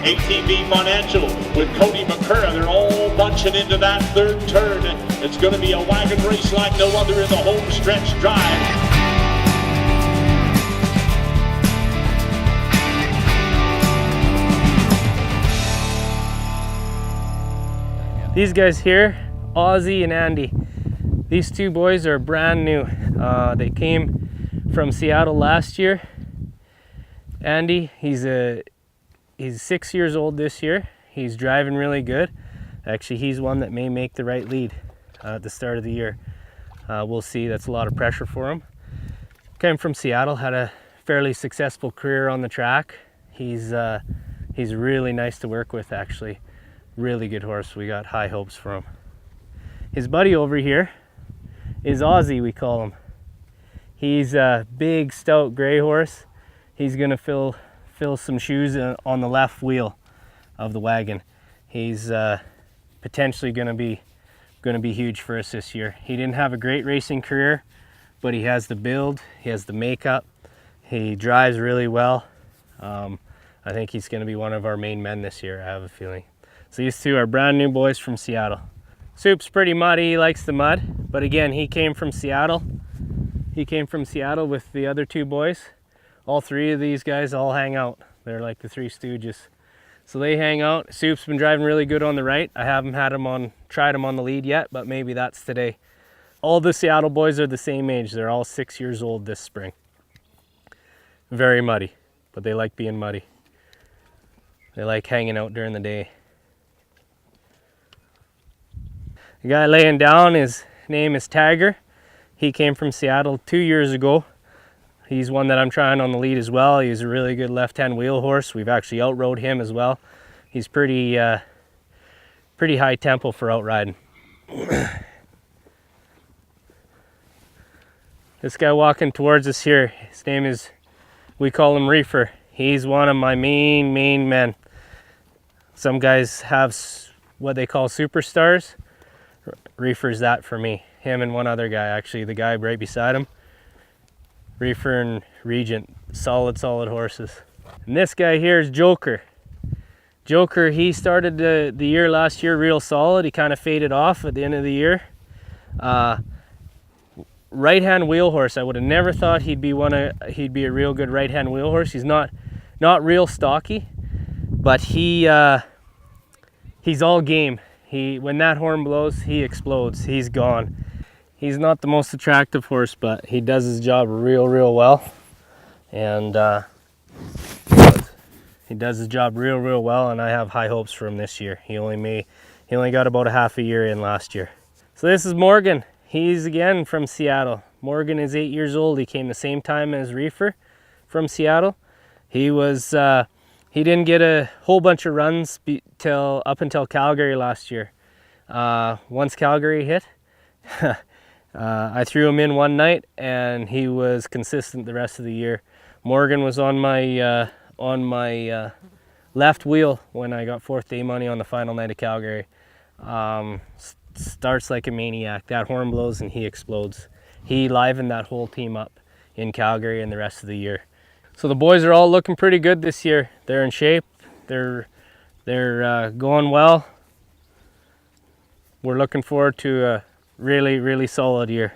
ATV Financial with Codey McCurrach. They're all bunching into that third turn. It's going to be a wagon race like no other in the home stretch drive. These guys here, Ozzy and Andy, these two boys are brand new. They came from Seattle last year. Andy, he's 6 years old this year. He's driving really good. Actually, he's one that may make the right lead at the start of the year. We'll see. That's a lot of pressure for him. Came from Seattle, had a fairly successful career on the track. He's really nice to work with, actually. Really good horse. We got high hopes for him. His buddy over here is Ozzy, we call him. He's a big, stout gray horse. He's gonna fill some shoes on the left wheel of the wagon. He's potentially gonna be huge for us this year. He didn't have a great racing career, but he has the build, he has the makeup, he drives really well. I think he's gonna be one of our main men this year, I have a feeling. So these two are brand new boys from Seattle. Soup's pretty muddy, he likes the mud, but again, he came from Seattle. He came from Seattle with the other two boys. All three of these guys all hang out. They're like the Three Stooges. So they hang out. Soup's been driving really good on the right. I haven't tried him on the lead yet, but maybe that's today. All the Seattle boys are the same age. They're all 6 years old this spring. Very muddy, but they like being muddy. They like hanging out during the day. The guy laying down, his name is Tiger. He came from Seattle 2 years ago. He's one that I'm trying on the lead as well. He's a really good left-hand wheel horse. We've actually outrode him as well. He's pretty high tempo for outriding. This guy walking towards us here, his name is, we call him Reefer. He's one of my main men. Some guys have what they call superstars. Reefer's that for me. Him and one other guy, actually, the guy right beside him. Reefer and Regent, solid horses. And this guy here is Joker. Joker, he started the year last year real solid. He kind of faded off at the end of the year. Right-hand wheel horse. I would have never thought he'd be a real good right-hand wheel horse. He's not real stocky, but he's all game. When that horn blows, he explodes. He's gone. He's not the most attractive horse, but he does his job real well. And he does his job real well, and I have high hopes for him this year. He only got about a half a year in last year. So this is Morgan. He's again from Seattle. Morgan is 8 years old. He came the same time as Reefer from Seattle. He didn't get a whole bunch of runs up until Calgary last year. Once Calgary hit, I threw him in one night, and he was consistent the rest of the year. Morgan was on my left wheel when I got fourth day money on the final night of Calgary. Starts like a maniac. That horn blows and he explodes. He livened that whole team up in Calgary and the rest of the year. So the boys are all looking pretty good this year. They're in shape. They're going well. We're looking forward to a really solid year.